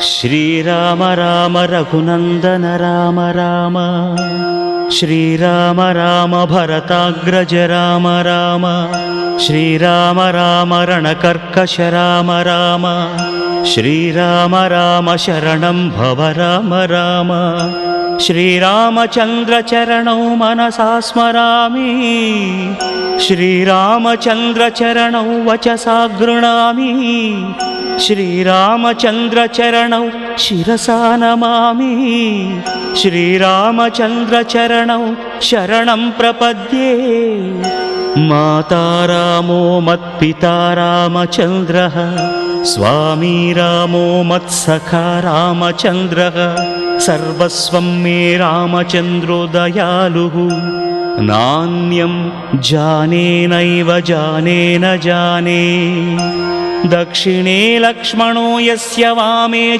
श्रीराम राम रघुनंदन राम राम, श्रीराम राम भरताग्रज राम राम, श्रीराम राम रणकर्कश राम राम, श्रीराम राम शरणं भव राम राम, श्रीरामचंद्र चरणौ मनसा स्मरामि, श्रीरामचंद्र चरणौ वचसा गृह्णामि, श्रीरामचंद्र चरणौ शिरसा नमामि, श्रीरामचंद्र चरणौ शरणं प्रपद्ये। माता रामो मत्पिता रामचंद्रः, स्वामी रामो मत्सखा रामचंद्रः, सर्वस्वं मे रामचंद्रो दयालुः, नान्यं जाने नैव जाने न जाने। दक्षिणे लक्ष्मणो यस्य वामे